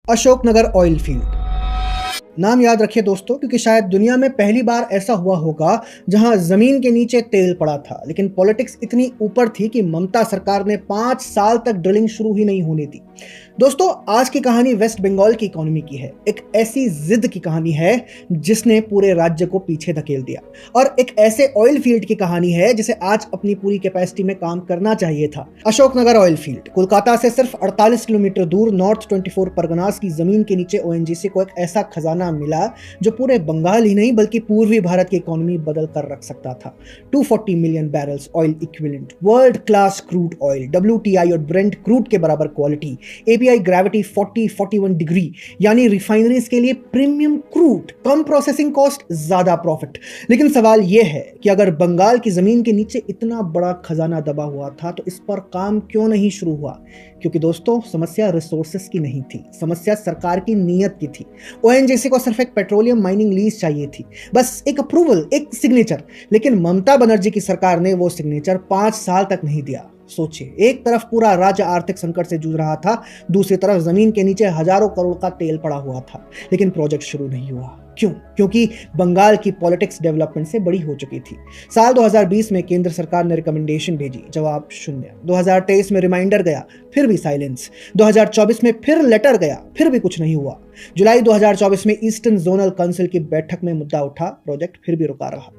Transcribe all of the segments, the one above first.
Ashoknagar oil field. नाम याद रखिए दोस्तों, क्योंकि शायद दुनिया में पहली बार ऐसा हुआ होगा जहां जमीन के नीचे तेल पड़ा था, लेकिन पॉलिटिक्स इतनी ऊपर थी कि ममता सरकार ने 5 साल तक ड्रिलिंग शुरू ही नहीं होने दी। दोस्तों, आज की कहानी वेस्ट बंगाल की इकोनॉमी की है। एक ऐसी जिद की कहानी है जिसने पूरे राज्य को पीछे धकेल दिया, और एक ऐसे ऑयल फील्ड की कहानी है जिसे आज अपनी पूरी कैपेसिटी में काम करना चाहिए था। अशोकनगर ऑयल फील्ड कोलकाता से सिर्फ 48 किलोमीटर दूर नॉर्थ 24 परगनास की जमीन के नीचे ओएनजीसी को एक ऐसा खजाना मिला जो पूरे बंगाल ही नहीं बल्कि पूर्वी भारत की इकोनॉमी बदल कर रख सकता था। 240 million barrels oil equivalent, world class crude oil, WTI और ब्रेंट क्रूड के बराबर क्वालिटी, API ग्रेविटी 40-41 डिग्री, यानी रिफाइनरीज के लिए प्रीमियम क्रूड, कम प्रोसेसिंग कॉस्ट, ज्यादा प्रॉफिट। लेकिन सवाल यह है कि अगर बंगाल की जमीन के नीचे इतना बड़ा खजाना दबा हुआ था तो इस पर काम क्यों नहीं शुरू हुआ? क्योंकि दोस्तों, समस्या रिसोर्सेस की नहीं थी, समस्या सरकार की नीयत की थी। ओएनजीसी को सिर्फ एक पेट्रोलियम माइनिंग लीज चाहिए थी, बस एक अप्रूवल, एक सिग्नेचर। लेकिन ममता बनर्जी की सरकार ने वो सिग्नेचर 5 साल तक नहीं दिया। सोचिए, एक तरफ पूरा राज्य आर्थिक संकट से जूझ रहा था, दूसरी तरफ जमीन के नीचे हजारों करोड़ का तेल पड़ा हुआ था, लेकिन प्रोजेक्ट शुरू नहीं हुआ। क्यों? क्योंकि बंगाल की पॉलिटिक्स डेवलपमेंट से बड़ी हो चुकी थी। साल 2020 में केंद्र सरकार ने रिकमेंडेशन भेजी, जवाब शून्य। 2023 में रिमाइंडर गया, फिर भी साइलेंस। 2024 में फिर लेटर गया, फिर भी कुछ नहीं हुआ। जुलाई 2024 में ईस्टर्न जोनल काउंसिल की बैठक में मुद्दा उठा, प्रोजेक्ट फिर भी रुका रहा।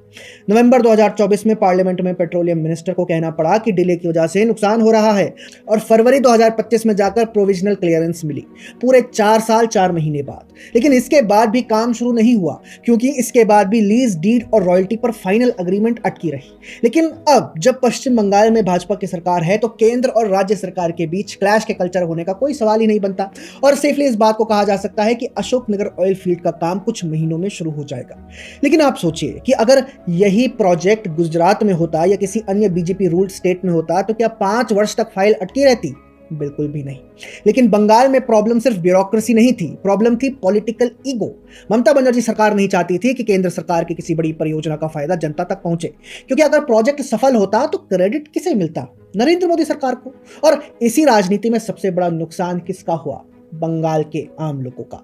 नवंबर 2024 में पार्लियामेंट में पेट्रोलियम मिनिस्टर को कहना पड़ा कि डिले की वजह से नुकसान हो रहा है, और फरवरी 2025 में जाकर प्रोविजनल क्लियरेंस मिली, पूरे 4 साल 4 महीने बाद। लेकिन इसके बाद भी काम शुरू नहीं हुआ, क्योंकि इसके बाद भी लीज डीड और रॉयल्टी पर फाइनल एग्रीमेंट अटकी रही। लेकिन अब जब पश्चिम बंगाल में भाजपा की सरकार है तो केंद्र और राज्य सरकार के बीच क्लैश के कल्चर होने का कोई सवाल ही नहीं बनता, और सेफली इस बात को कहा जा सकता है कि अशोकनगर ऑयल फील्ड का काम कुछ महीनों में शुरू हो जाएगा। लेकिन आप सोचिए कि अगर यही प्रोजेक्ट गुजरात में होता या किसी अन्य बीजेपी रूल्ड स्टेट में होता तो क्या 5 वर्ष तक फाइल अटकी रहती? बिल्कुल भी नहीं। लेकिन बंगाल में प्रॉब्लम सिर्फ ब्यूरोक्रेसी नहीं थी, प्रॉब्लम थी पॉलिटिकल ईगो। ममता बनर्जी सरकार नहीं चाहती थी कि केंद्र सरकार की किसी बड़ी परियोजना का फायदा जनता तक पहुंचे, क्योंकि अगर प्रोजेक्ट सफल होता तो क्रेडिट किसे मिलता? नरेंद्र मोदी सरकार को। और इसी राजनीति में सबसे बड़ा नुकसान किसका हुआ? बंगाल के आम लोगों का।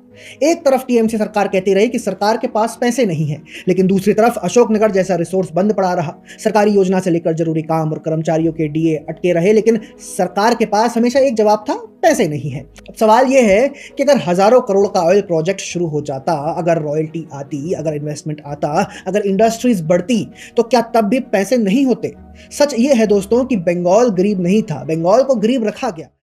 एक तरफ टीएमसी सरकार कहती रही कि सरकार के पास पैसे नहीं है, लेकिन दूसरी तरफ अशोकनगर जैसा रिसोर्स बंद पड़ा रहा। सरकारी योजना से लेकर जरूरी काम और कर्मचारियों के डीए अटके रहे, लेकिन सरकार के पास हमेशा एक जवाब था, पैसे नहीं है। अब सवाल यह है कि अगर हजारों करोड़ का ऑयल प्रोजेक्ट शुरू हो जाता, अगर रॉयल्टी आती, अगर इन्वेस्टमेंट आता, अगर इंडस्ट्रीज बढ़ती, तो क्या तब भी पैसे नहीं होते? सच ये है दोस्तों कि बंगाल गरीब नहीं था, बंगाल को गरीब रखा गया।